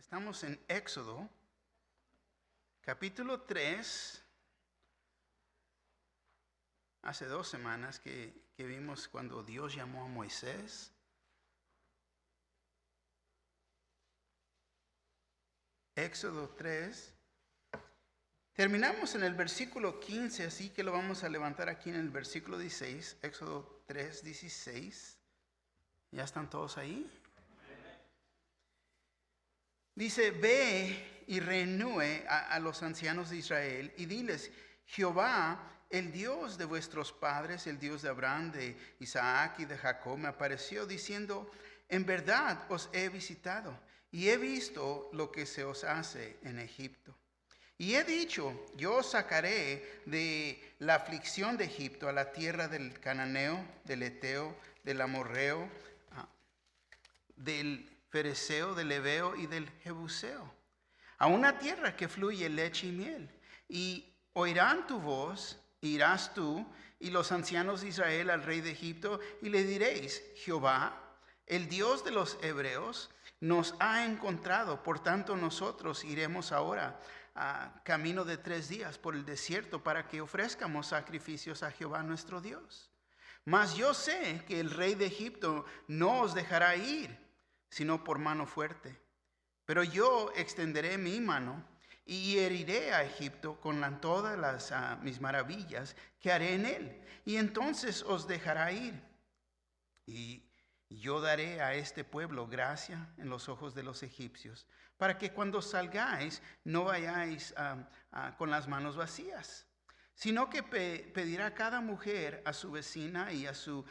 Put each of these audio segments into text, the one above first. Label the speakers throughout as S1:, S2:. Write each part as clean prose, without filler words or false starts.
S1: Estamos en Éxodo, capítulo 3. Hace 2 semanas que vimos cuando Dios llamó a Moisés. Éxodo 3. Terminamos en el versículo 15, así que lo vamos a levantar aquí en el versículo 16. Éxodo 3, 16. ¿Ya están todos ahí? Dice: ve y reúne a los ancianos de Israel y diles: Jehová, el Dios de vuestros padres, el Dios de Abraham, de Isaac y de Jacob, me apareció diciendo: en verdad os he visitado y he visto lo que se os hace en Egipto. Y he dicho: yo os sacaré de la aflicción de Egipto a la tierra del cananeo, del eteo, del amorreo, del fereceo, del heveo y del jebuseo, a una tierra que fluye leche y miel. Y oirán tu voz, irás tú y los ancianos de Israel al rey de Egipto, y le diréis: Jehová, el Dios de los hebreos, nos ha encontrado. Por tanto, nosotros iremos ahora a camino de 3 días por el desierto para que ofrezcamos sacrificios a Jehová nuestro Dios. Mas yo sé que el rey de Egipto no os dejará ir, sino por mano fuerte. Pero yo extenderé mi mano y heriré a Egipto con todas las mis maravillas que haré en él, y entonces os dejará ir. Y yo daré a este pueblo gracia en los ojos de los egipcios, para que cuando salgáis no vayáis con las manos vacías, sino que pedirá cada mujer a su vecina y a su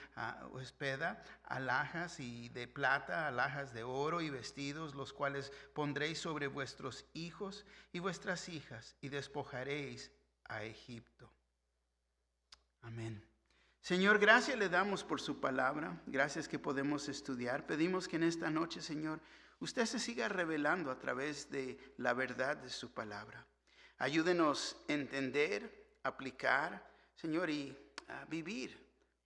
S1: hospeda alhajas y de plata, alhajas de oro y vestidos, los cuales pondréis sobre vuestros hijos y vuestras hijas, y despojaréis a Egipto. Amén. Señor, gracias le damos por su palabra. Gracias que podemos estudiar. Pedimos que en esta noche, Señor, usted se siga revelando a través de la verdad de su palabra. Ayúdenos a entender, aplicar, Señor, y a vivir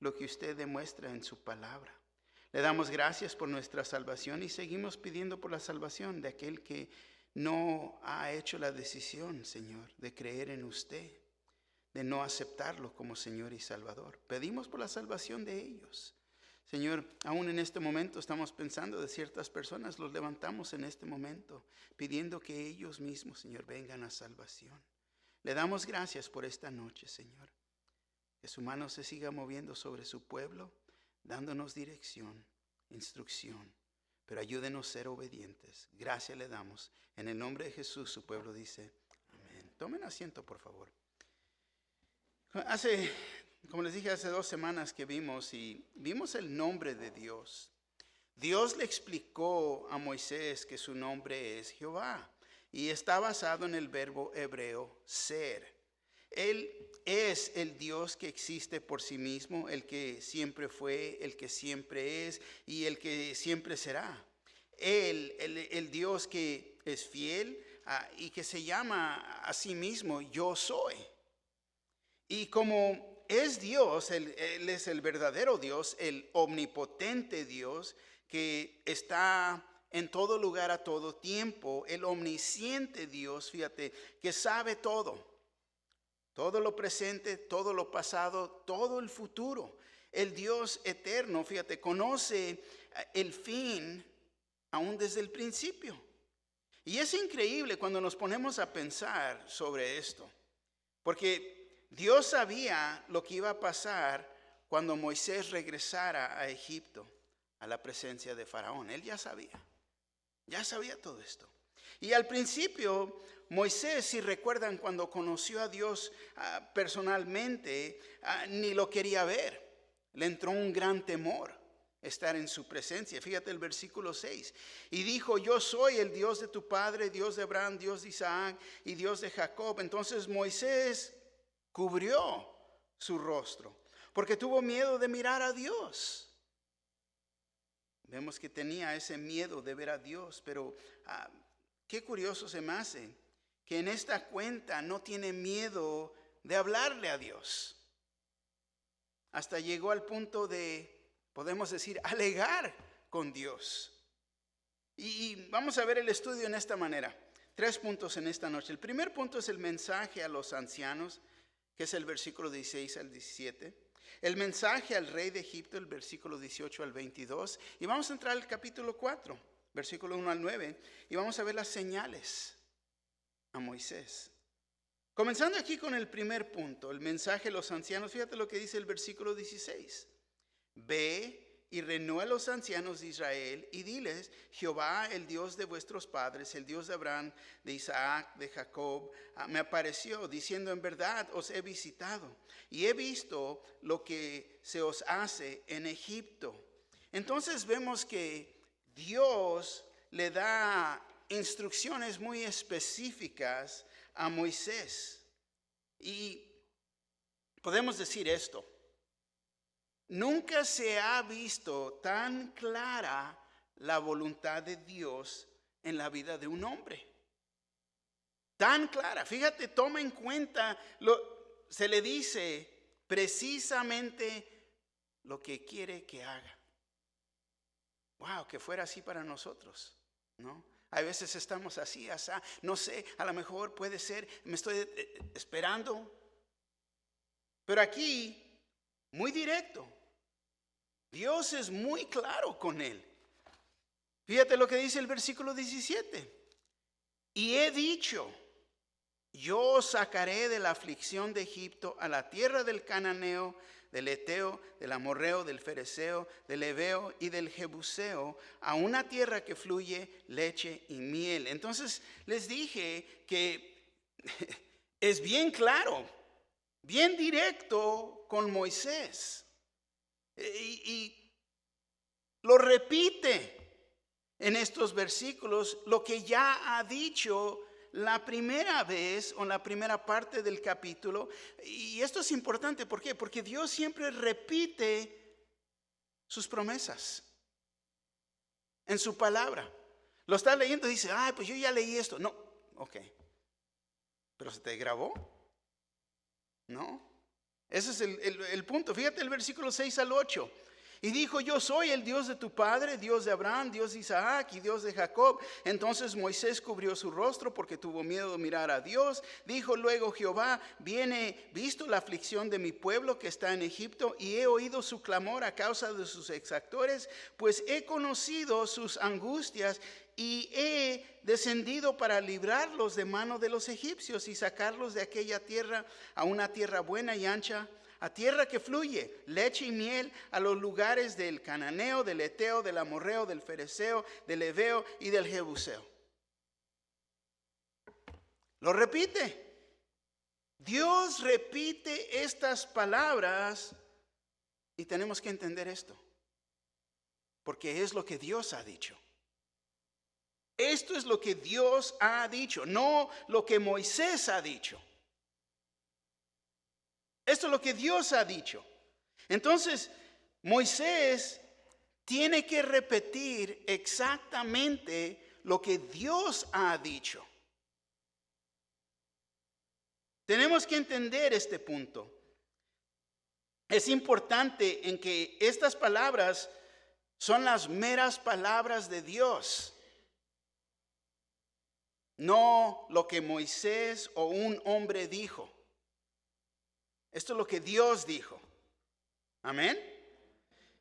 S1: lo que usted demuestra en su palabra. Le damos gracias por nuestra salvación y seguimos pidiendo por la salvación de aquel que no ha hecho la decisión, Señor, de creer en usted, de no aceptarlo como Señor y Salvador. Pedimos por la salvación de ellos. Señor, aún en este momento estamos pensando de ciertas personas, los levantamos en este momento, pidiendo que ellos mismos, Señor, vengan a salvación. Le damos gracias por esta noche, Señor. Que su mano se siga moviendo sobre su pueblo, dándonos dirección, instrucción, pero ayúdenos a ser obedientes. Gracias le damos. En el nombre de Jesús, su pueblo dice amén. Tomen asiento, por favor. Como les dije, hace 2 semanas que vimos el nombre de Dios. Dios le explicó a Moisés que su nombre es Jehová y está basado en el verbo hebreo ser. Él es el Dios que existe por sí mismo, el que siempre fue, el que siempre es y el que siempre será. El Dios que es fiel y que se llama a sí mismo yo soy. Y como es Dios, Él es el verdadero Dios, el omnipotente Dios que está en todo lugar a todo tiempo, el omnisciente Dios, fíjate, que sabe todo lo presente, todo lo pasado, todo el futuro. El Dios eterno, fíjate, conoce el fin aún desde el principio. Y es increíble cuando nos ponemos a pensar sobre esto, porque Dios sabía lo que iba a pasar cuando Moisés regresara a Egipto, a la presencia de Faraón. Él ya sabía todo esto. Y al principio, Moisés, si recuerdan, cuando conoció a Dios personalmente, ni lo quería ver. Le entró un gran temor estar en su presencia. Fíjate el versículo 6. Y dijo: yo soy el Dios de tu padre, Dios de Abraham, Dios de Isaac y Dios de Jacob. Entonces Moisés cubrió su rostro porque tuvo miedo de mirar a Dios. Vemos que tenía ese miedo de ver a Dios, pero qué curioso se me hace que en esta cuenta no tiene miedo de hablarle a Dios. Hasta llegó al punto de, podemos decir, alegar con Dios. Y vamos a ver el estudio en esta manera. 3 puntos en esta noche. El primer punto es el mensaje a los ancianos, que es el versículo 16 al 17. El mensaje al rey de Egipto, el versículo 18 al 22. Y vamos a entrar al capítulo 4, versículo 1 al 9. Y vamos a ver las señales a Moisés. Comenzando aquí con el primer punto, el mensaje a los ancianos. Fíjate lo que dice el versículo 16. Ve y renueva a los ancianos de Israel y diles: Jehová, el Dios de vuestros padres, el Dios de Abraham, de Isaac, de Jacob, me apareció diciendo: en verdad os he visitado y he visto lo que se os hace en Egipto. Entonces vemos que Dios le da instrucciones muy específicas a Moisés. Y podemos decir esto: nunca se ha visto tan clara la voluntad de Dios en la vida de un hombre. Tan clara. Fíjate, toma en cuenta, se le dice precisamente lo que quiere que haga. Wow, que fuera así para nosotros, ¿no? A veces estamos así, no sé, a lo mejor puede ser, me estoy esperando. Pero aquí, muy directo. Dios es muy claro con él. Fíjate lo que dice el versículo 17. Y he dicho: yo os sacaré de la aflicción de Egipto a la tierra del cananeo, del eteo, del amorreo, del fereceo, del heveo y del jebuseo, a una tierra que fluye leche y miel. Entonces les dije que es bien claro, bien directo con Moisés. Y lo repite en estos versículos lo que ya ha dicho la primera vez o en la primera parte del capítulo. Y esto es importante, ¿por qué? Porque Dios siempre repite sus promesas en su palabra. Lo estás leyendo y dice: pues yo ya leí esto. No, ok. ¿Pero se te grabó? No. Ese es el punto. Fíjate el versículo 6 al 8. Y dijo: yo soy el Dios de tu padre, Dios de Abraham, Dios de Isaac y Dios de Jacob. Entonces Moisés cubrió su rostro porque tuvo miedo de mirar a Dios. Dijo luego Jehová: visto la aflicción de mi pueblo que está en Egipto, y he oído su clamor a causa de sus exactores, pues he conocido sus angustias y he descendido para librarlos de mano de los egipcios y sacarlos de aquella tierra a una tierra buena y ancha, a tierra que fluye leche y miel, a los lugares del cananeo, del eteo, del amorreo, del fereceo, del heveo y del jebuseo. Lo repite. Dios repite estas palabras y tenemos que entender esto, porque es lo que Dios ha dicho. Esto es lo que Dios ha dicho, no lo que Moisés ha dicho. Esto es lo que Dios ha dicho. Entonces, Moisés tiene que repetir exactamente lo que Dios ha dicho. Tenemos que entender este punto. Es importante en que estas palabras son las meras palabras de Dios. No lo que Moisés o un hombre dijo. Esto es lo que Dios dijo. Amén.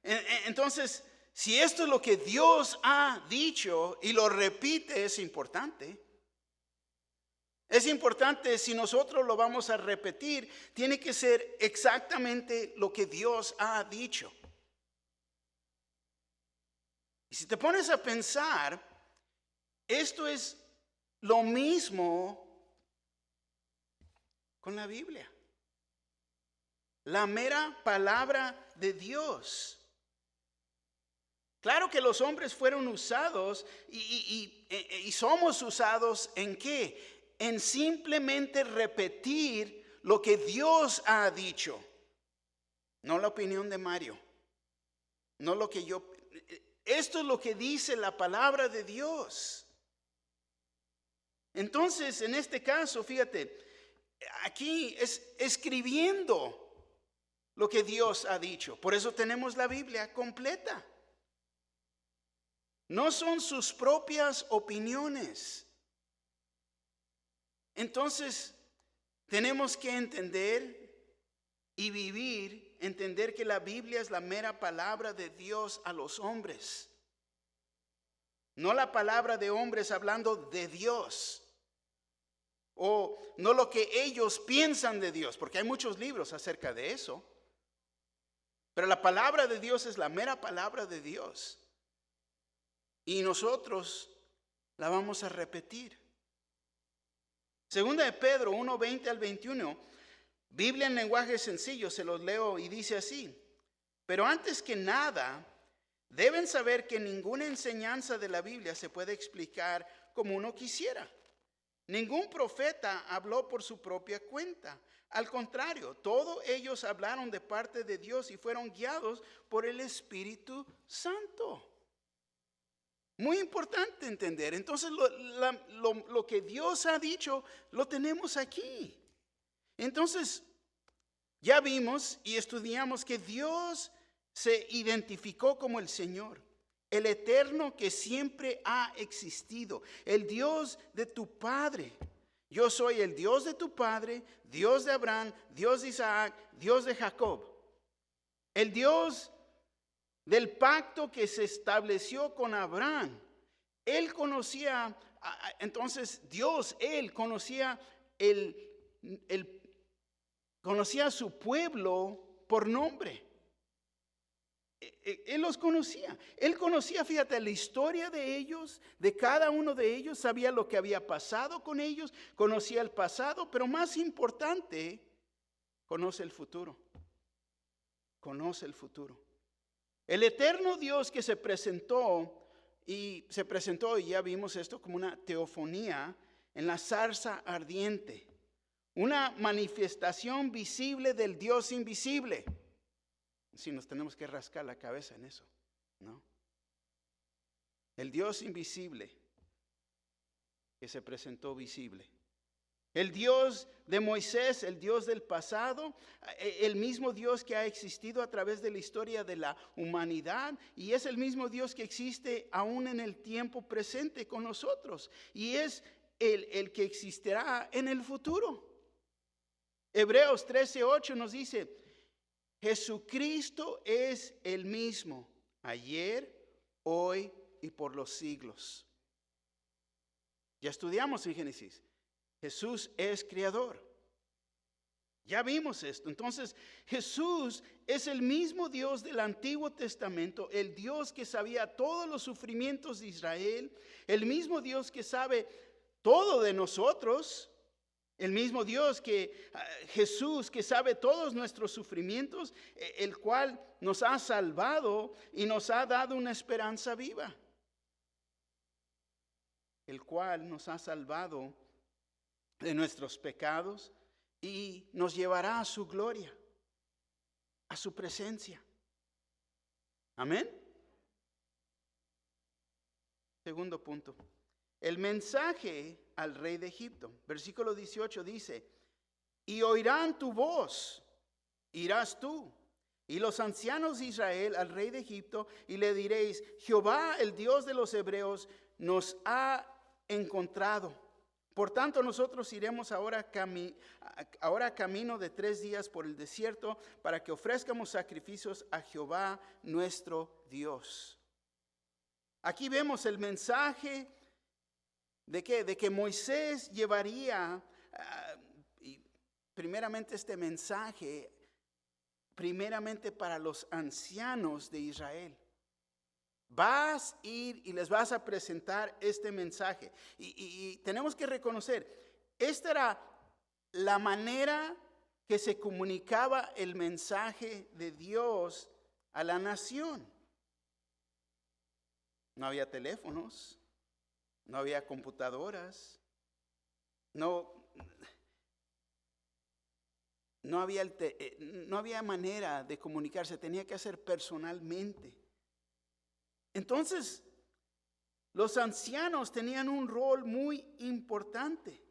S1: Entonces, si esto es lo que Dios ha dicho y lo repite, es importante. Es importante, si nosotros lo vamos a repetir, tiene que ser exactamente lo que Dios ha dicho. Y si te pones a pensar, esto es lo mismo con la Biblia. La mera palabra de Dios. Claro que los hombres fueron usados y somos usados ¿en qué? En simplemente repetir lo que Dios ha dicho. No la opinión de Mario. No lo que yo... Esto es lo que dice la palabra de Dios. Entonces, en este caso, fíjate, aquí es escribiendo lo que Dios ha dicho. Por eso tenemos la Biblia completa. No son sus propias opiniones. Entonces, tenemos que entender y vivir, entender que la Biblia es la mera palabra de Dios a los hombres. No la palabra de hombres hablando de Dios. O no lo que ellos piensan de Dios, porque hay muchos libros acerca de eso. Pero la palabra de Dios es la mera palabra de Dios. Y nosotros la vamos a repetir. Segunda de Pedro 1:20 al 21, Biblia en lenguaje sencillo, se los leo y dice así: pero antes que nada, deben saber que ninguna enseñanza de la Biblia se puede explicar como uno quisiera. Ningún profeta habló por su propia cuenta. Al contrario, todos ellos hablaron de parte de Dios y fueron guiados por el Espíritu Santo. Muy importante entender. Entonces, lo que Dios ha dicho, lo tenemos aquí. Entonces, ya vimos y estudiamos que Dios se identificó como el Señor, el eterno que siempre ha existido, el Dios de tu Padre. Yo soy el Dios de tu Padre, Dios de Abraham, Dios de Isaac, Dios de Jacob. El Dios del pacto que se estableció con Abraham. Él conocía, entonces Dios, Él conocía conocía a su pueblo por nombre. Él los conocía. Él conocía, fíjate, la historia de ellos, de cada uno de ellos. Sabía lo que había pasado con ellos. Conocía el pasado, pero más importante, conoce el futuro. Conoce el futuro. El eterno Dios que se presentó, y ya vimos esto como una teofonía en la zarza ardiente. Una manifestación visible del Dios invisible. Si nos tenemos que rascar la cabeza en eso, ¿no? El Dios invisible que se presentó visible. El Dios de Moisés, el Dios del pasado, el mismo Dios que ha existido a través de la historia de la humanidad, y es el mismo Dios que existe aún en el tiempo presente con nosotros, y es el que existirá en el futuro. Hebreos 13:8 nos dice: Jesucristo es el mismo ayer, hoy y por los siglos. Ya estudiamos en Génesis. Jesús es creador. Ya vimos esto. Entonces, Jesús es el mismo Dios del Antiguo Testamento, el Dios que sabía todos los sufrimientos de Israel, el mismo Dios que sabe todo de nosotros. El mismo Dios que Jesús, que sabe todos nuestros sufrimientos, el cual nos ha salvado y nos ha dado una esperanza viva. El cual nos ha salvado de nuestros pecados y nos llevará a su gloria, a su presencia. Amén. Segundo punto. El mensaje al rey de Egipto. Versículo 18 dice: y oirán tu voz, irás tú y los ancianos de Israel al rey de Egipto, y le diréis: Jehová, el Dios de los hebreos, nos ha encontrado. Por tanto, nosotros iremos ahora camino de 3 días por el desierto, para que ofrezcamos sacrificios a Jehová nuestro Dios. Aquí vemos el mensaje ¿de qué? De que Moisés llevaría, primeramente este mensaje, primeramente para los ancianos de Israel. Vas a ir y les vas a presentar este mensaje. Y tenemos que reconocer, esta era la manera que se comunicaba el mensaje de Dios a la nación. No había teléfonos. No había computadoras, no había manera de comunicarse, tenía que hacer personalmente. Entonces, los ancianos tenían un rol muy importante.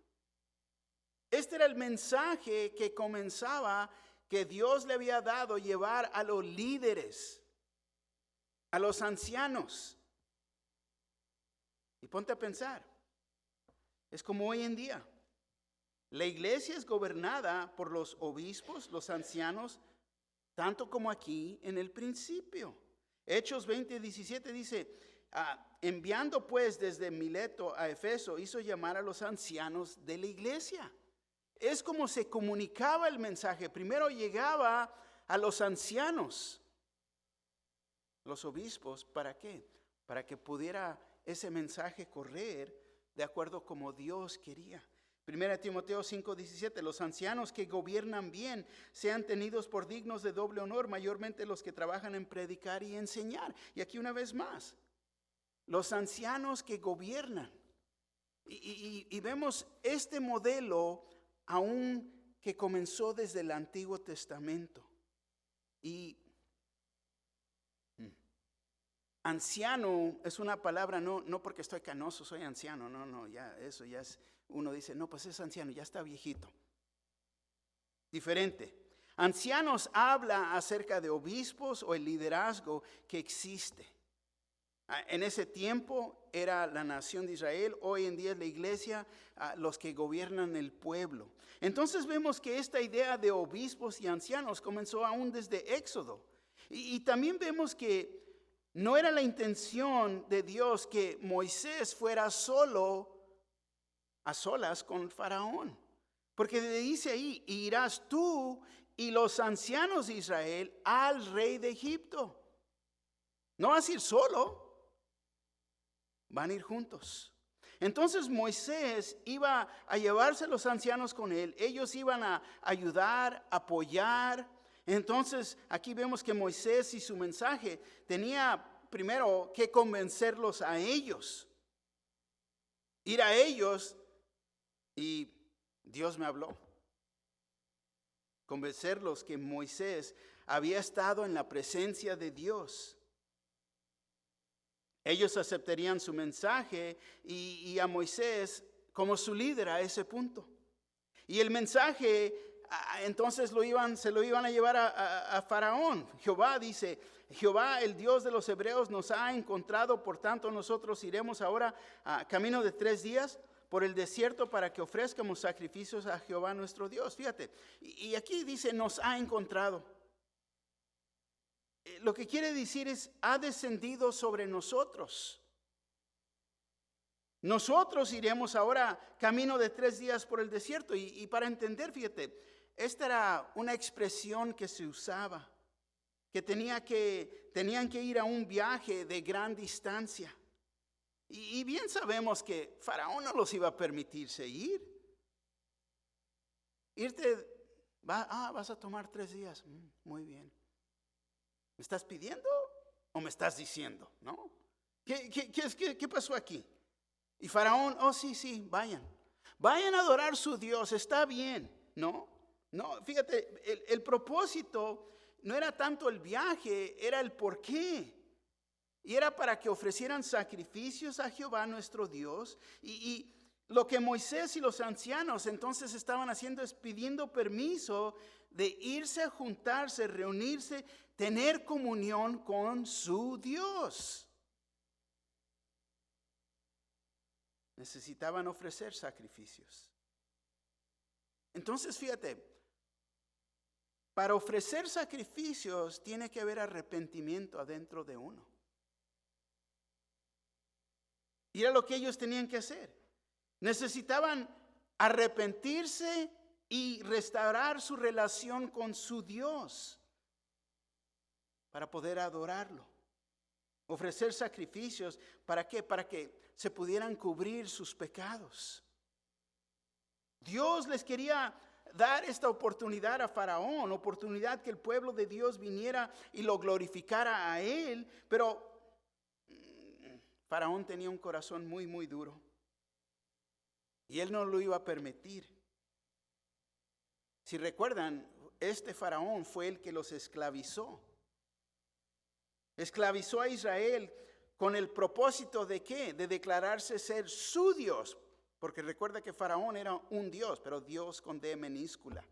S1: Este era el mensaje que comenzaba, que Dios le había dado llevar a los líderes, a los ancianos. Y ponte a pensar, es como hoy en día. La iglesia es gobernada por los obispos, los ancianos, tanto como aquí en el principio. Hechos 20:17 dice, enviando pues desde Mileto a Efeso, hizo llamar a los ancianos de la iglesia. Es como se comunicaba el mensaje. Primero llegaba a los ancianos, los obispos, ¿para qué? Para que pudiera ese mensaje correr de acuerdo como Dios quería. 1 Timoteo 5:17, los ancianos que gobiernan bien sean tenidos por dignos de doble honor, mayormente los que trabajan en predicar y enseñar. Y aquí una vez más, los ancianos que gobiernan. Y vemos este modelo aún que comenzó desde el Antiguo Testamento. Y anciano es una palabra, no porque estoy canoso, soy anciano, no, ya eso ya es, uno dice, no, pues es anciano, ya está viejito. Diferente. Ancianos habla acerca de obispos o el liderazgo que existe. En ese tiempo era la nación de Israel, hoy en día es la iglesia, los que gobiernan el pueblo. Entonces vemos que esta idea de obispos y ancianos comenzó aún desde Éxodo. Y también vemos que no era la intención de Dios que Moisés fuera solo, a solas con Faraón. Porque le dice ahí, irás tú y los ancianos de Israel al rey de Egipto. No vas a ir solo. Van a ir juntos. Entonces Moisés iba a llevarse a los ancianos con él. Ellos iban a ayudar, apoyar. Entonces aquí vemos que Moisés y su mensaje tenía primero que convencerlos a ellos. Ir a ellos y Dios me habló. Convencerlos que Moisés había estado en la presencia de Dios. Ellos aceptarían su mensaje y a Moisés como su líder a ese punto. Y el mensaje entonces se lo iban a llevar a Faraón. Jehová dice, Jehová el Dios de los hebreos nos ha encontrado, por tanto nosotros iremos ahora a camino de 3 días por el desierto para que ofrezcamos sacrificios a Jehová nuestro Dios. Fíjate, y aquí dice nos ha encontrado. Lo que quiere decir es, ha descendido sobre nosotros. Nosotros iremos ahora camino de 3 días por el desierto. Y para entender, fíjate, esta era una expresión que se usaba, que tenían que ir a un viaje de gran distancia. Y bien sabemos que Faraón no los iba a permitirse ir. Vas a tomar 3 días. Muy bien. ¿Me estás pidiendo o me estás diciendo? ¿No? ¿Qué pasó aquí? Y Faraón, sí, vayan. Vayan a adorar a su Dios, está bien. No, fíjate, el propósito no era tanto el viaje, era el por qué. Y era para que ofrecieran sacrificios a Jehová nuestro Dios. Y lo que Moisés y los ancianos entonces estaban haciendo es pidiendo permiso de irse a juntarse, reunirse, tener comunión con su Dios. Necesitaban ofrecer sacrificios. Entonces, fíjate, para ofrecer sacrificios tiene que haber arrepentimiento adentro de uno. Y era lo que ellos tenían que hacer. Necesitaban arrepentirse y restaurar su relación con su Dios para poder adorarlo. Ofrecer sacrificios, ¿para qué? Para que se pudieran cubrir sus pecados. Dios les quería dar esta oportunidad a Faraón, oportunidad que el pueblo de Dios viniera y lo glorificara a él, pero Faraón tenía un corazón muy, muy duro y él no lo iba a permitir. Si recuerdan, este Faraón fue el que los esclavizó. Esclavizó a Israel con el propósito de ¿qué? De declararse ser su Dios. Porque recuerda que Faraón era un Dios, pero Dios con D minúscula.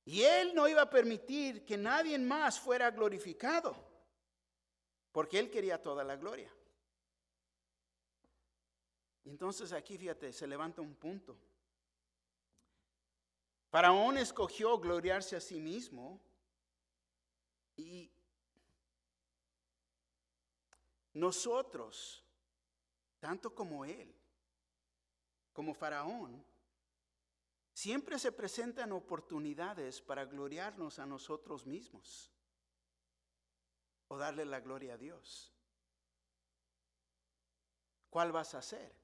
S1: Y él no iba a permitir que nadie más fuera glorificado, porque él quería toda la gloria. Y entonces aquí, fíjate, se levanta un punto. Faraón escogió gloriarse a sí mismo y nosotros, tanto como él, como Faraón, siempre se presentan oportunidades para gloriarnos a nosotros mismos o darle la gloria a Dios. ¿Cuál vas a hacer?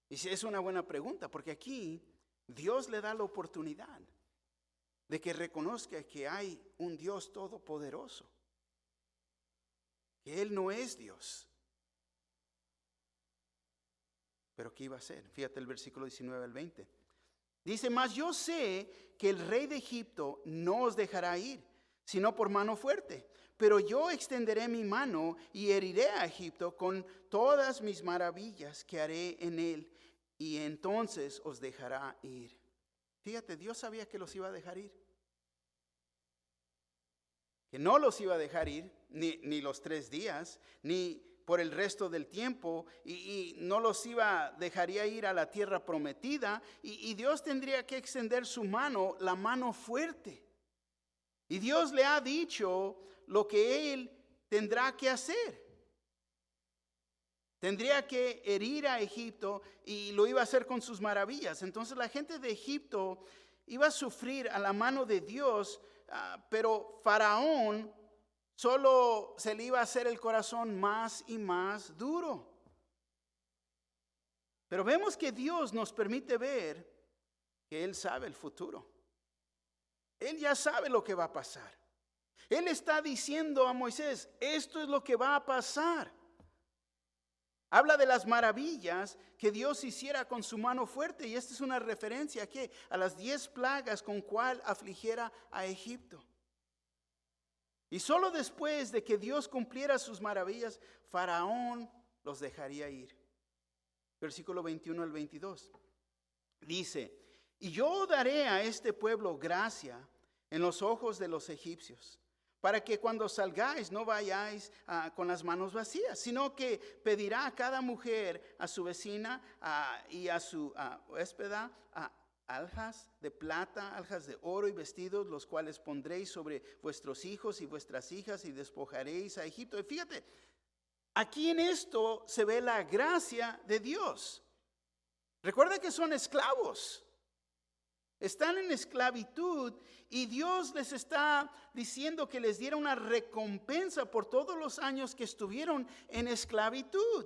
S1: Y si es una buena pregunta, porque aquí Dios le da la oportunidad de que reconozca que hay un Dios todopoderoso, que Él no es Dios. Pero ¿qué iba a hacer? Fíjate el versículo 19 al 20. Dice, mas yo sé que el rey de Egipto no os dejará ir, sino por mano fuerte. Pero yo extenderé mi mano y heriré a Egipto con todas mis maravillas que haré en él, y entonces os dejará ir. Fíjate, Dios sabía que los iba a dejar ir. Que no los iba a dejar ir, ni los 3 días, ni por el resto del tiempo, y no los dejaría ir a la tierra prometida, y Dios tendría que extender su mano, la mano fuerte. Y Dios le ha dicho lo que Él tendrá que hacer. Tendría que herir a Egipto y lo iba a hacer con sus maravillas. Entonces la gente de Egipto iba a sufrir a la mano de Dios, pero Faraón solo se le iba a hacer el corazón más y más duro. Pero vemos que Dios nos permite ver que Él sabe el futuro. Él ya sabe lo que va a pasar. Él está diciendo a Moisés, esto es lo que va a pasar. Habla de las maravillas que Dios hiciera con su mano fuerte. Y esta es una referencia a las 10 plagas con cual afligiera a Egipto. Y solo después de que Dios cumpliera sus maravillas, Faraón los dejaría ir. Versículo 21 al 22. Dice, y yo daré a este pueblo gracia en los ojos de los egipcios, para que cuando salgáis no vayáis con las manos vacías, sino que pedirá a cada mujer, a su vecina y a su huéspeda, aljas de plata, aljas de oro y vestidos, los cuales pondréis sobre vuestros hijos y vuestras hijas y despojaréis a Egipto. Y fíjate, aquí en esto se ve la gracia de Dios. Recuerda que son esclavos. Están en esclavitud y Dios les está diciendo que les diera una recompensa por todos los años que estuvieron en esclavitud.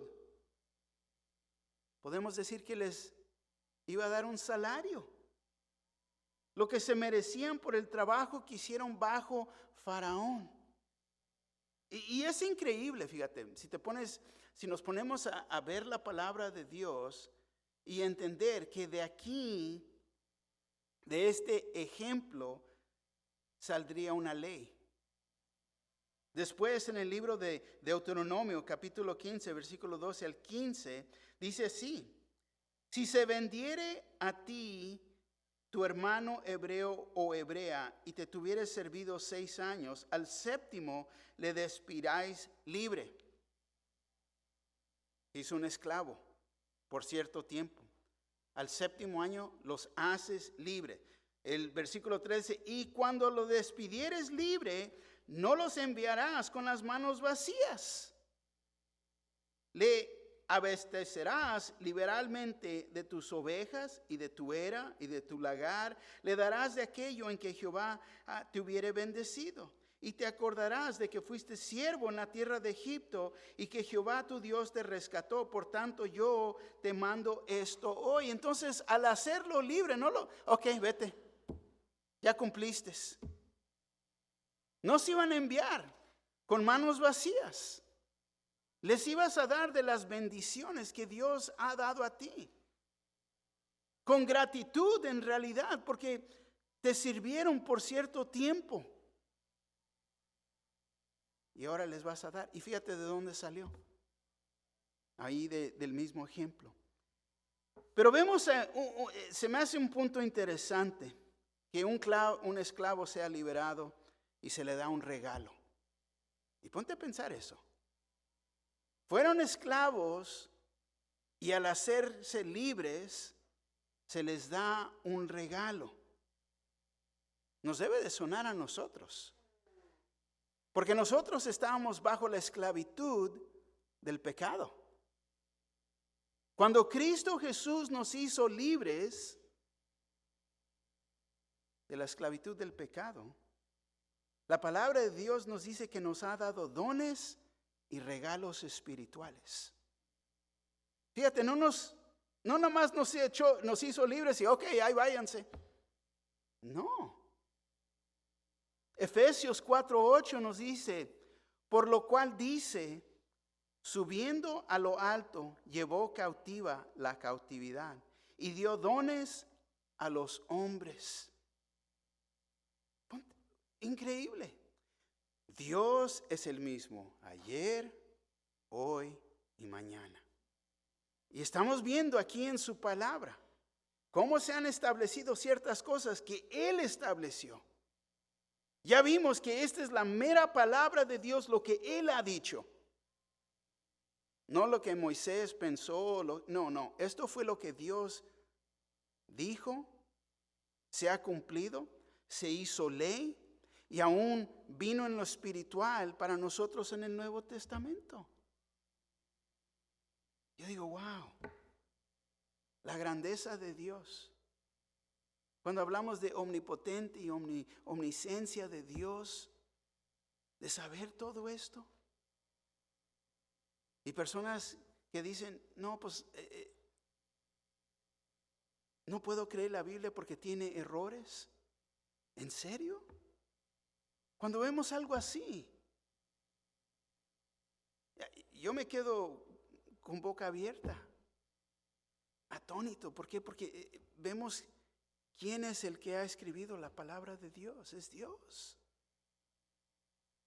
S1: Podemos decir que les iba a dar un salario, lo que se merecían por el trabajo que hicieron bajo Faraón. Y es increíble, fíjate, si nos ponemos a ver la palabra de Dios y entender que de aquí, de este ejemplo, saldría una ley. Después en el libro de Deuteronomio, capítulo 15, versículo 12 al 15, dice así: si se vendiere a ti tu hermano hebreo o hebrea y te tuvieres servido 6 años, al 7º le despidáis libre. Es un esclavo por cierto tiempo. Al 7º año los haces libre. El versículo 13, y cuando lo despidieres libre, no los enviarás con las manos vacías. Le abastecerás liberalmente de tus ovejas y de tu era y de tu lagar. Le darás de aquello en que Jehová te hubiere bendecido. Y te acordarás de que fuiste siervo en la tierra de Egipto y que Jehová tu Dios te rescató. Por tanto, yo te mando esto hoy. Entonces, al hacerlo libre, vete, ya cumpliste. No se iban a enviar con manos vacías. Les ibas a dar de las bendiciones que Dios ha dado a ti. Con gratitud en realidad, porque te sirvieron por cierto tiempo. Y ahora les vas a dar. Y fíjate de dónde salió. Ahí del mismo ejemplo. Pero vemos, se me hace un punto interesante. Que un esclavo sea liberado y se le da un regalo. Y ponte a pensar eso. Fueron esclavos Y al hacerse libres, se les da un regalo. Nos debe de sonar a nosotros. Porque nosotros estábamos bajo la esclavitud del pecado. Cuando Cristo Jesús nos hizo libres de la esclavitud del pecado, la palabra de Dios nos dice que nos ha dado dones y regalos espirituales. Fíjate, no nomás nos hizo libres y ok, ahí váyanse. No. Efesios 4:8 nos dice, por lo cual dice, subiendo a lo alto, llevó cautiva la cautividad y dio dones a los hombres. Increíble. Dios es el mismo ayer, hoy y mañana. Y estamos viendo aquí en su palabra cómo se han establecido ciertas cosas que Él estableció. Ya vimos que esta es la mera palabra de Dios, lo que Él ha dicho. No lo que Moisés pensó, no. Esto fue lo que Dios dijo, se ha cumplido, se hizo ley y aún vino en lo espiritual para nosotros en el Nuevo Testamento. Yo digo, wow, la grandeza de Dios. Cuando hablamos de omnipotente y omnisciencia de Dios, de saber todo esto. Y personas que dicen, no, pues no puedo creer la Biblia porque tiene errores. ¿En serio? Cuando vemos algo así, yo me quedo con boca abierta, atónito. ¿Por qué? Porque vemos quién es el que ha escrito la palabra de Dios. Es Dios.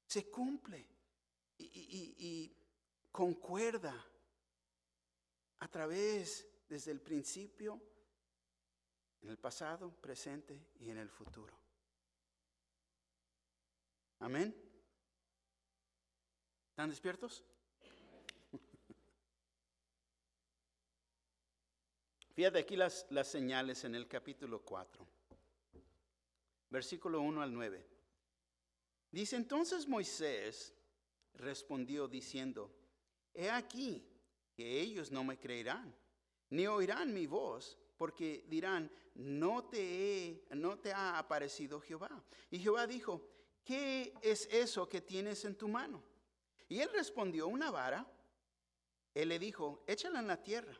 S1: Se cumple y concuerda a través desde el principio, en el pasado, presente y en el futuro. Amén. ¿Están despiertos? Fíjate aquí las señales en el capítulo 4, versículo 1 al 9. Dice, entonces Moisés respondió diciendo, he aquí que ellos no me creerán, ni oirán mi voz, porque dirán, no te ha aparecido Jehová. Y Jehová dijo, ¿qué es eso que tienes en tu mano? Y él respondió, una vara. Él le dijo, échala en la tierra.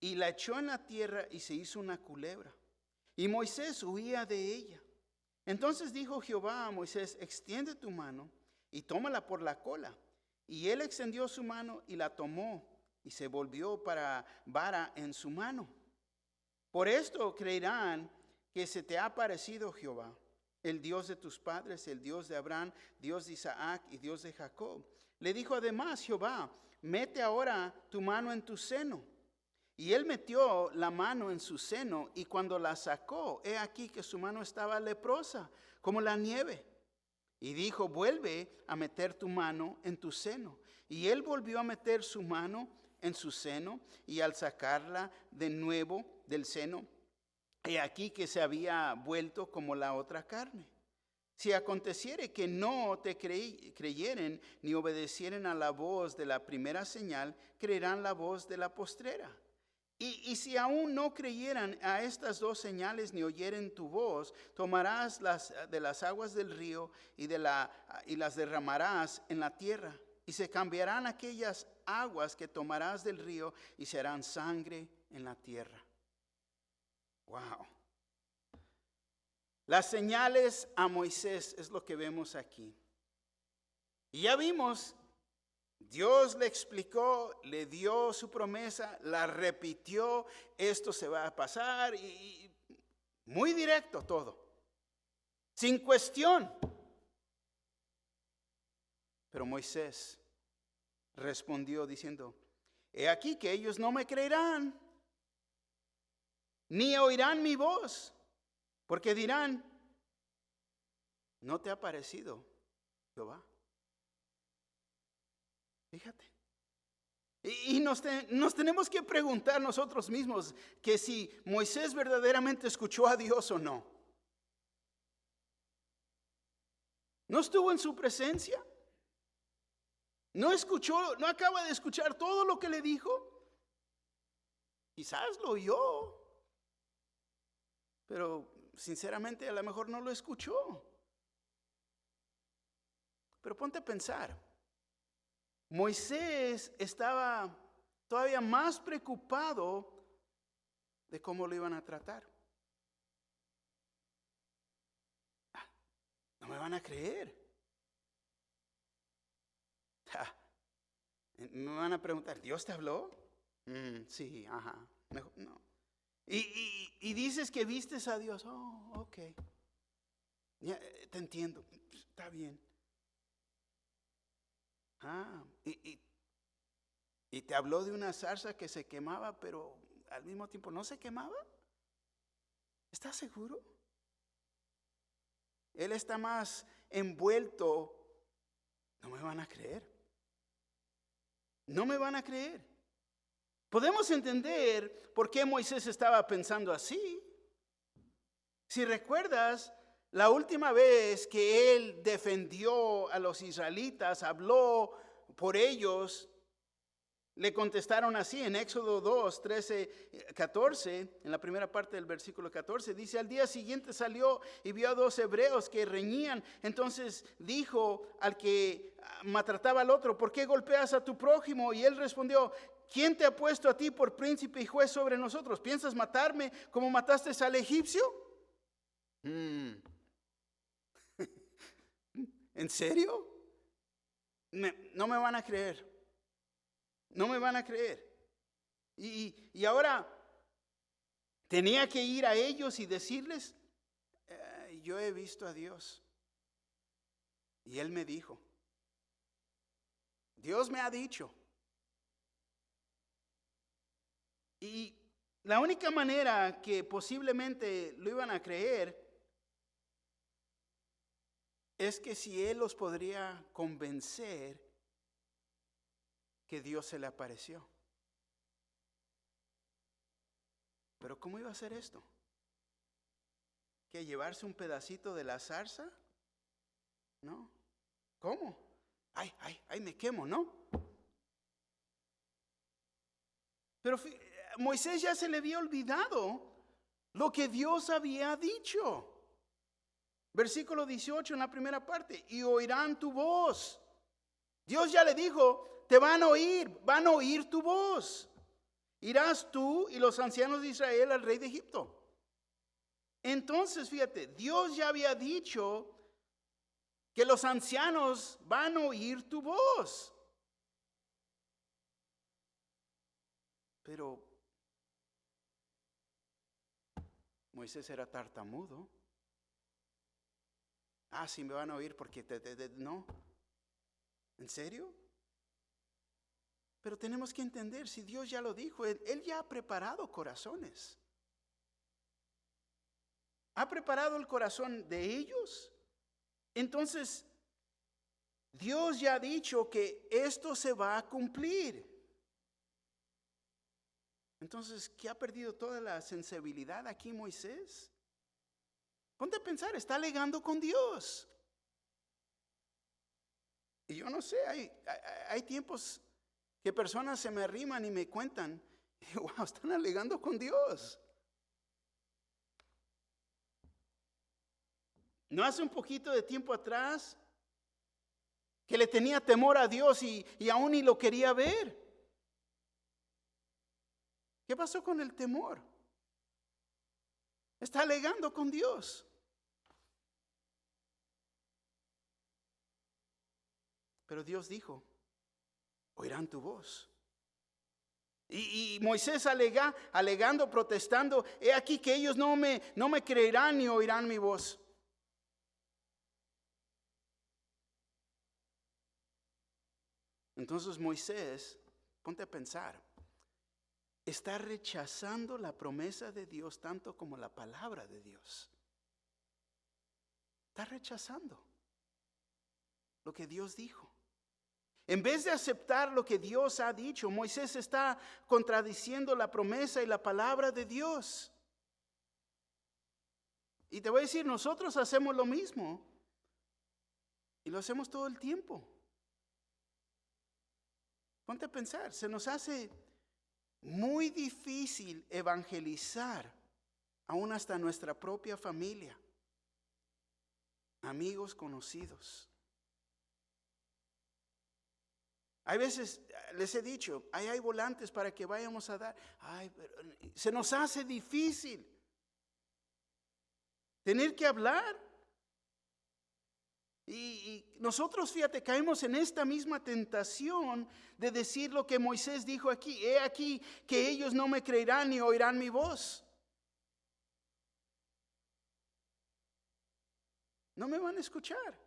S1: Y la echó en la tierra y se hizo una culebra. Y Moisés huía de ella. Entonces dijo Jehová a Moisés, extiende tu mano y tómala por la cola. Y él extendió su mano y la tomó y se volvió para vara en su mano. Por esto creerán que se te ha aparecido Jehová, el Dios de tus padres, el Dios de Abraham, Dios de Isaac y Dios de Jacob. Le dijo además Jehová, mete ahora tu mano en tu seno. Y él metió la mano en su seno y cuando la sacó, he aquí que su mano estaba leprosa, como la nieve. Y dijo, vuelve a meter tu mano en tu seno. Y él volvió a meter su mano en su seno y al sacarla de nuevo del seno, he aquí que se había vuelto como la otra carne. Si aconteciere que no te creyeren ni obedecieren a la voz de la primera señal, creerán la voz de la postrera. Y si aún no creyeran a estas dos señales ni oyeren tu voz, tomarás de las aguas del río y las derramarás en la tierra. Y se cambiarán aquellas aguas que tomarás del río y serán sangre en la tierra. Wow. Las señales a Moisés es lo que vemos aquí. Y ya vimos, Dios le explicó, le dio su promesa, la repitió, esto se va a pasar y muy directo todo, sin cuestión. Pero Moisés respondió diciendo, he aquí que ellos no me creerán, ni oirán mi voz, porque dirán, ¿no te ha parecido Jehová? Fíjate, Y nos tenemos que preguntar nosotros mismos que si Moisés verdaderamente escuchó a Dios o no. ¿No estuvo en su presencia? ¿No escuchó, no acaba de escuchar todo lo que le dijo? Quizás lo oyó, pero sinceramente a lo mejor no lo escuchó. Pero ponte a pensar. Moisés estaba todavía más preocupado de cómo lo iban a tratar. No me van a creer. Me van a preguntar, ¿Dios te habló? Sí, ajá. Mejor, no. Y dices que vistes a Dios. Oh, ok. Ya, te entiendo. Está bien. Y te habló de una zarza que se quemaba, pero al mismo tiempo no se quemaba. ¿Estás seguro? Él está más envuelto. No me van a creer. No me van a creer. Podemos entender por qué Moisés estaba pensando así. Si recuerdas, la última vez que él defendió a los israelitas, habló por ellos, le contestaron así en Éxodo 2, 13, 14, en la primera parte del versículo 14, dice, al día siguiente salió y vio a 2 hebreos que reñían. Entonces dijo al que maltrataba al otro, ¿por qué golpeas a tu prójimo? Y él respondió, ¿quién te ha puesto a ti por príncipe y juez sobre nosotros? ¿Piensas matarme como mataste al egipcio? ¿En serio? No me van a creer. No me van a creer. Y ahora tenía que ir a ellos y decirles, yo he visto a Dios. Y Él me dijo, Dios me ha dicho. Y la única manera que posiblemente lo iban a creer es que si Él los podría convencer que Dios se le apareció. Pero ¿cómo iba a hacer esto? ¿Que llevarse un pedacito de la zarza? ¿No? ¿Cómo? Ay, me quemo, ¿no? Pero Moisés ya se le había olvidado lo que Dios había dicho. Versículo 18 en la primera parte, y oirán tu voz. Dios ya le dijo, te van a oír tu voz. Irás tú y los ancianos de Israel al rey de Egipto. Entonces, fíjate, Dios ya había dicho que los ancianos van a oír tu voz. Pero Moisés era tartamudo. Sí me van a oír porque no. ¿En serio? Pero tenemos que entender, si Dios ya lo dijo, Él ya ha preparado corazones. Ha preparado el corazón de ellos. Entonces, Dios ya ha dicho que esto se va a cumplir. Entonces, ¿qué ha perdido toda la sensibilidad aquí Moisés? Ponte a pensar, está alegando con Dios. Y yo no sé, hay tiempos que personas se me arriman y me cuentan, y wow, están alegando con Dios. No hace un poquito de tiempo atrás que le tenía temor a Dios y aún ni lo quería ver. ¿Qué pasó con el temor? Está alegando con Dios. Pero Dios dijo, oirán tu voz. Y Moisés alegando, protestando, he aquí que ellos no me creerán ni oirán mi voz. Entonces Moisés, ponte a pensar, está rechazando la promesa de Dios tanto como la palabra de Dios. Está rechazando lo que Dios dijo. En vez de aceptar lo que Dios ha dicho, Moisés está contradiciendo la promesa y la palabra de Dios. Y te voy a decir, nosotros hacemos lo mismo. Y lo hacemos todo el tiempo. Ponte a pensar, se nos hace muy difícil evangelizar, aún hasta nuestra propia familia, amigos, conocidos. Hay veces, les he dicho, ahí hay volantes para que vayamos a dar. Se nos hace difícil tener que hablar. Y nosotros, fíjate, caemos en esta misma tentación de decir lo que Moisés dijo aquí. He aquí que ellos no me creerán ni oirán mi voz. No me van a escuchar.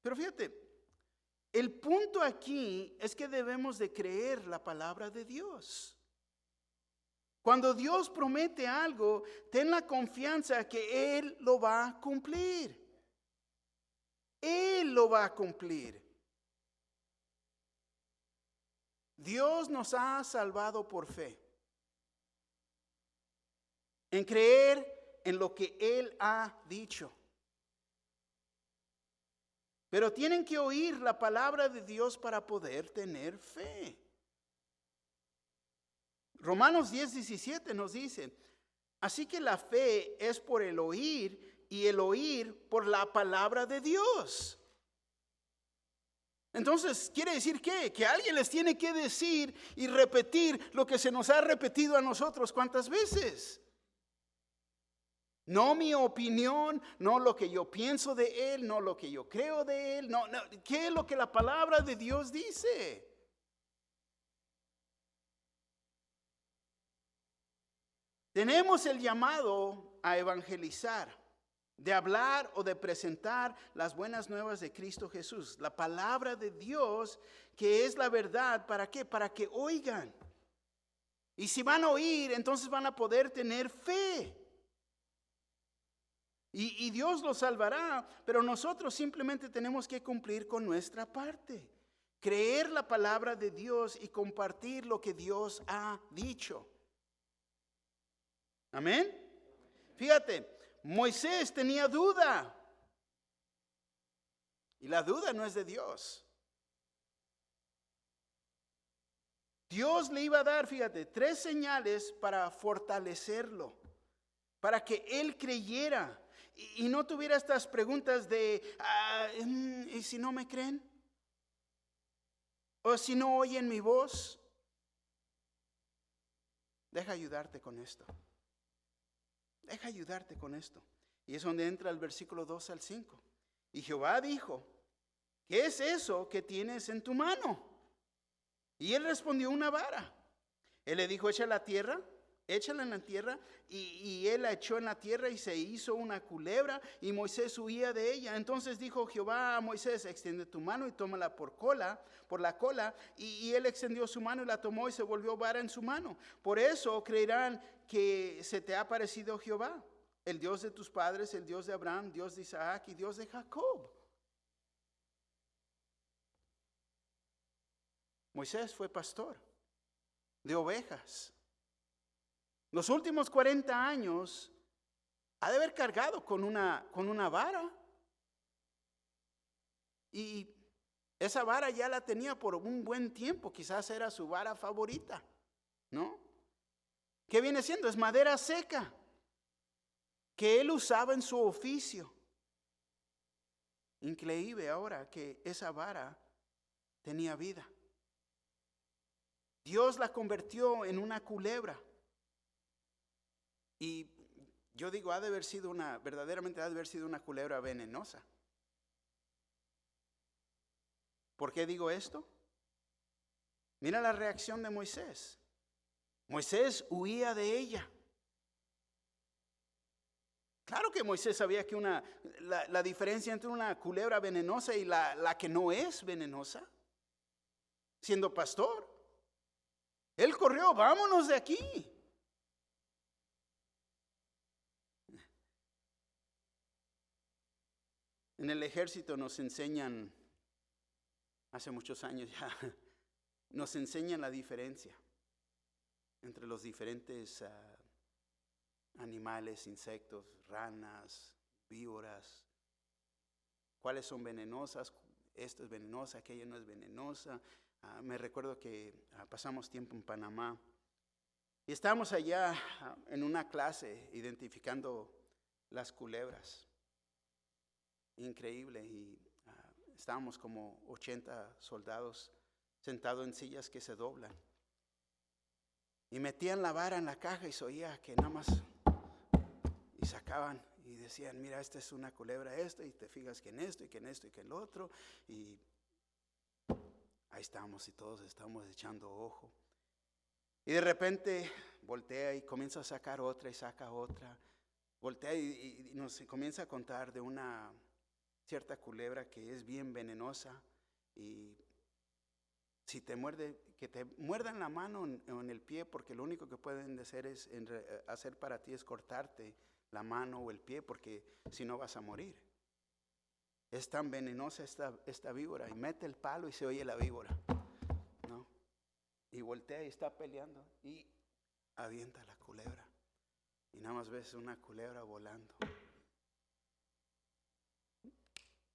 S1: Pero fíjate, el punto aquí es que debemos de creer la palabra de Dios. Cuando Dios promete algo, ten la confianza que Él lo va a cumplir. Él lo va a cumplir. Dios nos ha salvado por fe. En creer en lo que Él ha dicho. Pero tienen que oír la palabra de Dios para poder tener fe. Romanos 10:17 nos dice, así que la fe es por el oír y el oír por la palabra de Dios. Entonces, ¿quiere decir qué? Que alguien les tiene que decir y repetir lo que se nos ha repetido a nosotros ¿cuántas veces? No mi opinión, no lo que yo pienso de Él, no lo que yo creo de Él, no. ¿Qué es lo que la palabra de Dios dice? Tenemos el llamado a evangelizar, de hablar o de presentar las buenas nuevas de Cristo Jesús. La palabra de Dios, que es la verdad, ¿para qué? Para que oigan. Y si van a oír, entonces van a poder tener fe. Y Dios los salvará, pero nosotros simplemente tenemos que cumplir con nuestra parte. Creer la palabra de Dios y compartir lo que Dios ha dicho. Amén. Fíjate, Moisés tenía duda. Y la duda no es de Dios. Dios le iba a dar, fíjate, 3 señales para fortalecerlo, para que él creyera y no tuviera estas preguntas de, ¿y si no me creen? ¿O si no oyen mi voz? Deja ayudarte con esto. Deja ayudarte con esto. Y es donde entra el versículo 2 al 5. Y Jehová dijo, ¿qué es eso que tienes en tu mano? Y él respondió, una vara. Él le dijo, échala en la tierra. Y él la echó en la tierra y se hizo una culebra. Y Moisés huía de ella. Entonces dijo Jehová a Moisés, extiende tu mano y tómala por la cola. Y él extendió su mano y la tomó y se volvió vara en su mano. Por eso creerán que se te ha aparecido Jehová, el Dios de tus padres, el Dios de Abraham, Dios de Isaac y Dios de Jacob. Moisés fue pastor de ovejas. Los últimos 40 años ha de haber cargado con una vara. Y esa vara ya la tenía por un buen tiempo. Quizás era su vara favorita, ¿no? ¿Qué viene siendo? Es madera seca que él usaba en su oficio. Increíble ahora que esa vara tenía vida. Dios la convirtió en una culebra. Y yo digo, verdaderamente ha de haber sido una culebra venenosa. ¿Por qué digo esto? Mira la reacción de Moisés. Moisés huía de ella. Claro que Moisés sabía que la diferencia entre una culebra venenosa y la que no es venenosa, siendo pastor. Él corrió, vámonos de aquí. En el ejército nos enseñan hace muchos años ya, nos enseñan la diferencia entre los diferentes animales, insectos, ranas, víboras, cuáles son venenosas, esta es venenosa, aquella no es venenosa. Me recuerdo que pasamos tiempo en Panamá y estábamos allá en una clase identificando las culebras. Increíble, y estábamos como 80 soldados sentados en sillas que se doblan. Y metían la vara en la caja y se oía que nada más, y sacaban y decían, mira, esta es una culebra esta, y te fijas que en esto y que en esto y que en lo otro. Y ahí estamos y todos estamos echando ojo. Y de repente voltea y comienza a sacar otra y saca otra. Voltea y nos comienza a contar de una cierta culebra que es bien venenosa, y si te muerde, que te muerdan la mano o en el pie, porque lo único que pueden hacer para ti es cortarte la mano o el pie, porque si no vas a morir. Es tan venenosa esta víbora, y mete el palo y se oye la víbora, ¿no? Y voltea y está peleando y avienta la culebra, y nada más ves una culebra volando.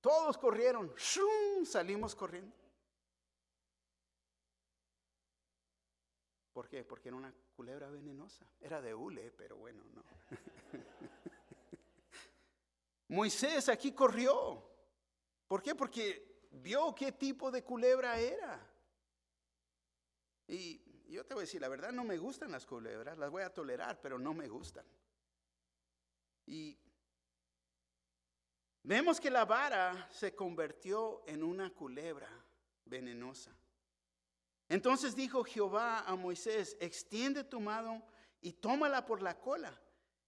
S1: Todos corrieron, ¡shum! Salimos corriendo. ¿Por qué? Porque era una culebra venenosa. Era de hule, pero bueno, no. Moisés aquí corrió. ¿Por qué? Porque vio qué tipo de culebra era. Y yo te voy a decir, la verdad no me gustan las culebras, las voy a tolerar, pero no me gustan. Y vemos que la vara se convirtió en una culebra venenosa. Entonces dijo Jehová a Moisés, extiende tu mano y tómala por la cola.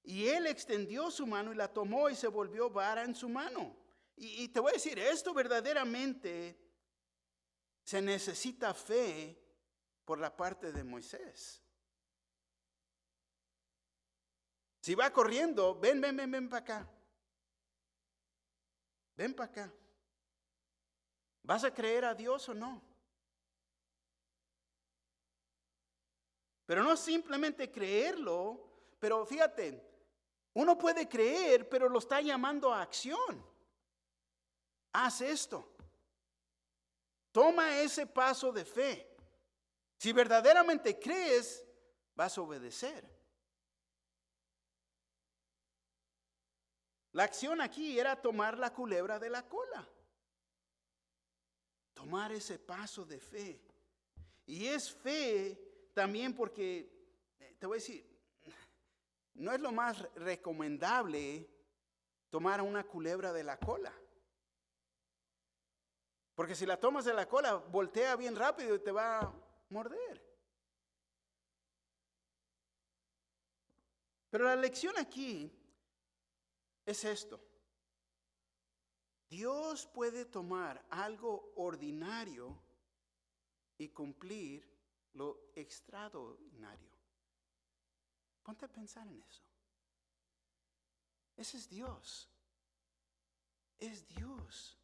S1: Y él extendió su mano y la tomó, y se volvió vara en su mano. Y te voy a decir, esto verdaderamente se necesita fe por la parte de Moisés. Si va corriendo, ven para acá. Ven para acá. ¿Vas a creer a Dios o no? Pero no simplemente creerlo, pero fíjate, uno puede creer, pero lo está llamando a acción. Haz esto. Toma ese paso de fe. Si verdaderamente crees, vas a obedecer. La acción aquí era tomar la culebra de la cola. Tomar ese paso de fe. Y es fe también porque, te voy a decir, no es lo más recomendable tomar una culebra de la cola. Porque si la tomas de la cola, voltea bien rápido y te va a morder. Pero la lección aquí es esto. Dios puede tomar algo ordinario y cumplir lo extraordinario. Ponte a pensar en eso. Ese es Dios. Es Dios.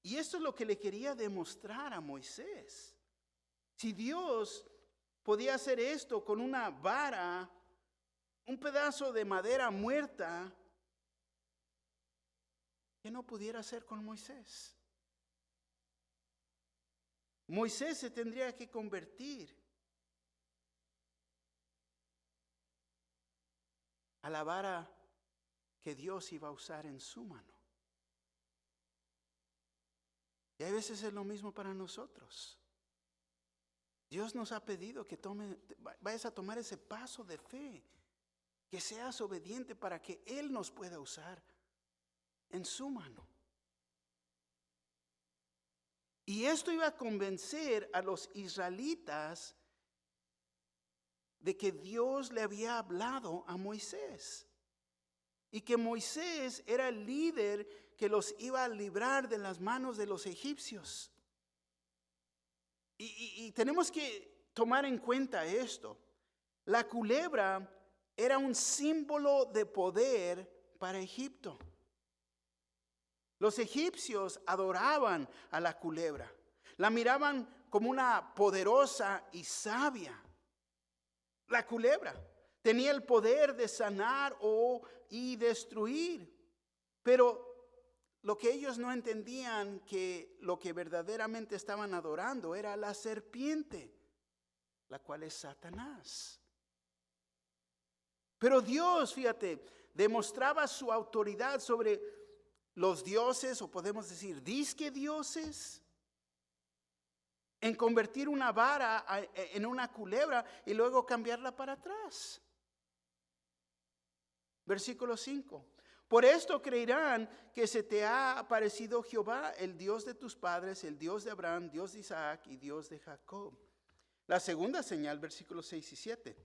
S1: Y esto es lo que le quería demostrar a Moisés. Si Dios podía hacer esto con una vara, un pedazo de madera muerta, ¿qué no pudiera hacer con Moisés? Moisés se tendría que convertir a la vara que Dios iba a usar en su mano. Y a veces es lo mismo para nosotros. Dios nos ha pedido que vayas a tomar ese paso de fe, que seas obediente para que Él nos pueda usar en su mano. Y esto iba a convencer a los israelitas de que Dios le había hablado a Moisés. Y que Moisés era el líder que los iba a librar de las manos de los egipcios. Y tenemos que tomar en cuenta esto. La culebra era un símbolo de poder para Egipto. Los egipcios adoraban a la culebra. La miraban como una poderosa y sabia. La culebra tenía el poder de sanar y destruir. Pero lo que ellos no entendían, que lo que verdaderamente estaban adorando era la serpiente, la cual es Satanás. Pero Dios, fíjate, demostraba su autoridad sobre los dioses, o podemos decir disque dioses, en convertir una vara en una culebra y luego cambiarla para atrás. Versículo 5. Por esto creerán que se te ha aparecido Jehová, el Dios de tus padres, el Dios de Abraham, Dios de Isaac y Dios de Jacob. La segunda señal, versículos 6 y 7.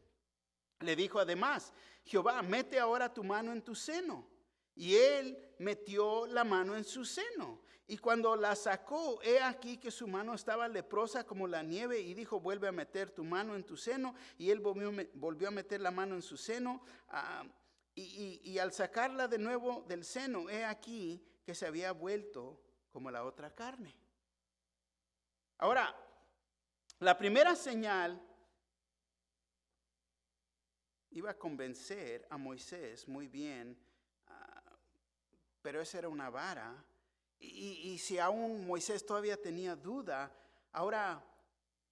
S1: Le dijo además, Jehová, mete ahora tu mano en tu seno. Y él metió la mano en su seno. Y cuando la sacó, he aquí que su mano estaba leprosa como la nieve. Y dijo, vuelve a meter tu mano en tu seno. Y él volvió a meter la mano en su seno. Y al sacarla de nuevo del seno, he aquí que se había vuelto como la otra carne. Ahora, la primera señal iba a convencer a Moisés muy bien, pero esa era una vara. Y si aún Moisés todavía tenía duda, ahora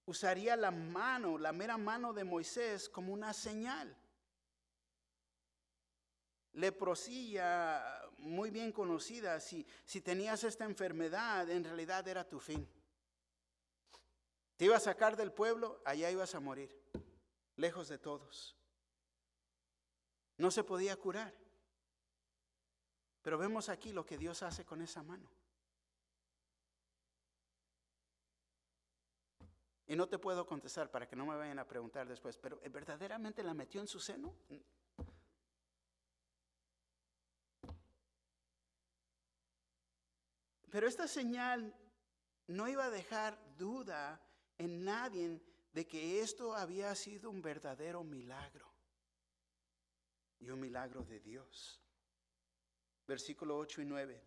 S1: usaría la mera mano de Moisés como una señal. Leprosía muy bien conocida, si tenías esta enfermedad, en realidad era tu fin. Te iba a sacar del pueblo, allá ibas a morir, lejos de todos. No se podía curar. Pero vemos aquí lo que Dios hace con esa mano. Y no te puedo contestar para que no me vayan a preguntar después, pero ¿verdaderamente la metió en su seno? Pero esta señal no iba a dejar duda en nadie de que esto había sido un verdadero milagro. Y un milagro de Dios. Versículo 8 y 9.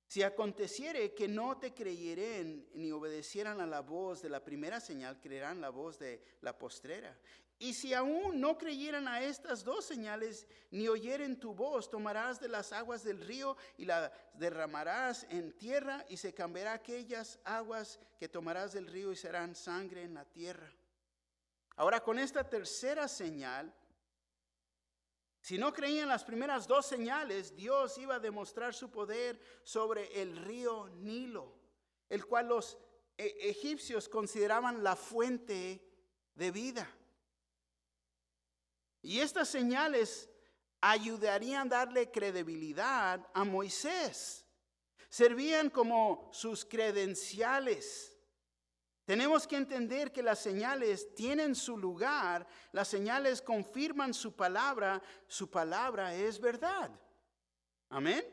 S1: Si aconteciere que no te creyeren ni obedecieran a la voz de la primera señal, creerán la voz de la postrera. Y si aún no creyeran a estas dos señales, ni oyeren tu voz, tomarás de las aguas del río y las derramarás en tierra, y se cambiará aquellas aguas que tomarás del río y serán sangre en la tierra. Ahora, con esta tercera señal, si no creían las primeras dos señales, Dios iba a demostrar su poder sobre el río Nilo, el cual los egipcios consideraban la fuente de vida. Y estas señales ayudarían a darle credibilidad a Moisés. Servían como sus credenciales. Tenemos que entender que las señales tienen su lugar, las señales confirman su palabra es verdad. Amén.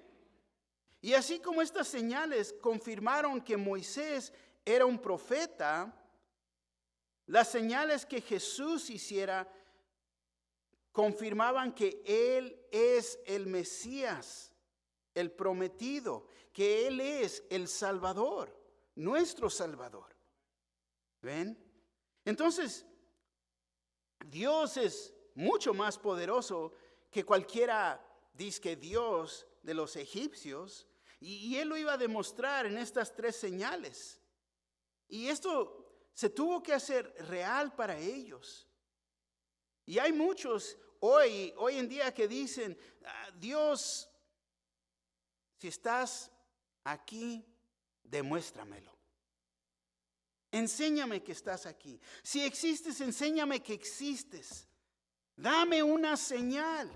S1: Y así como estas señales confirmaron que Moisés era un profeta, las señales que Jesús hiciera confirmaban que Él es el Mesías, el prometido, que Él es el Salvador, nuestro Salvador. ¿Ven? Entonces, Dios es mucho más poderoso que cualquiera disque Dios de los egipcios. Y Él lo iba a demostrar en estas tres señales. Y esto se tuvo que hacer real para ellos. Y hay muchos hoy en día que dicen, Dios, si estás aquí, demuéstramelo. Enséñame que estás aquí. Si existes, enséñame que existes. Dame una señal.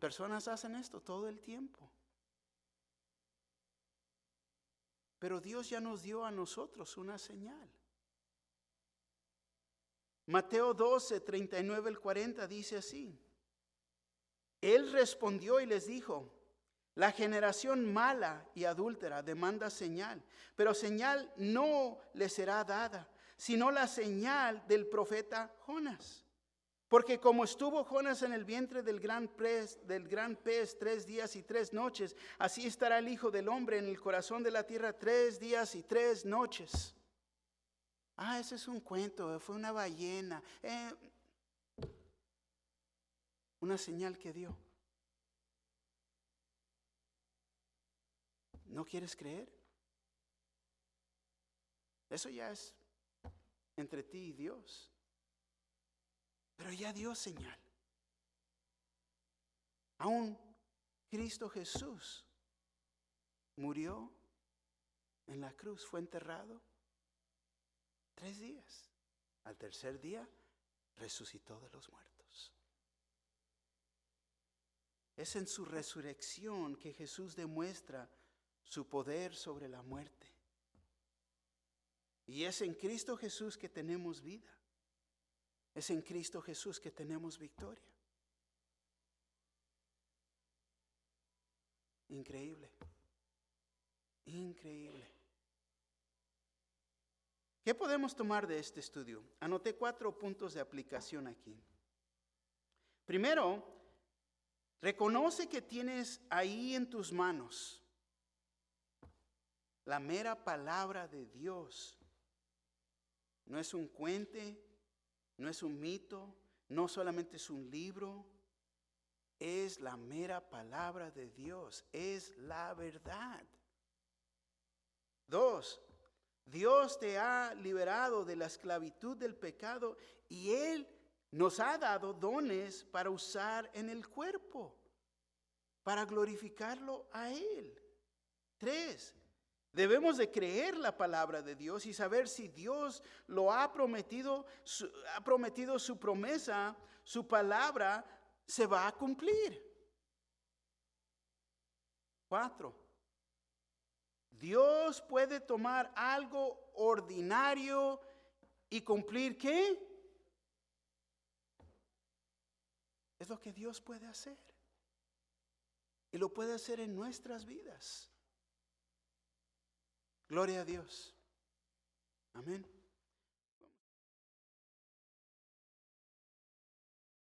S1: Personas hacen esto todo el tiempo. Pero Dios ya nos dio a nosotros una señal. Mateo 12, 39 al 40 dice así. Él respondió y les dijo, la generación mala y adúltera demanda señal, pero señal no le será dada, sino la señal del profeta Jonás. Porque como estuvo Jonás en el vientre del gran pez 3 días y 3 noches, así estará el Hijo del Hombre en el corazón de la tierra 3 días y 3 noches. Ese es un cuento, fue una ballena. Una señal que dio. ¿No quieres creer? Eso ya es entre ti y Dios. Pero ya dio señal. Aún Cristo Jesús murió en la cruz, fue enterrado 3 días. Al tercer día resucitó de los muertos. Es en su resurrección que Jesús demuestra su poder sobre la muerte. Y es en Cristo Jesús que tenemos vida. Es en Cristo Jesús que tenemos victoria. Increíble. Increíble. ¿Qué podemos tomar de este estudio? Anoté 4 puntos de aplicación aquí. Primero, reconoce que tienes ahí en tus manos la mera palabra de Dios. No es un cuento, no es un mito, no solamente es un libro, es la mera palabra de Dios, es la verdad. 2, Dios te ha liberado de la esclavitud del pecado y Él nos ha dado dones para usar en el cuerpo, para glorificarlo a Él. 3, debemos de creer la palabra de Dios y saber si Dios lo ha prometido su promesa, su palabra se va a cumplir. 4, Dios puede tomar algo ordinario y cumplir ¿qué? Es lo que Dios puede hacer. Y lo puede hacer en nuestras vidas. Gloria a Dios. Amén.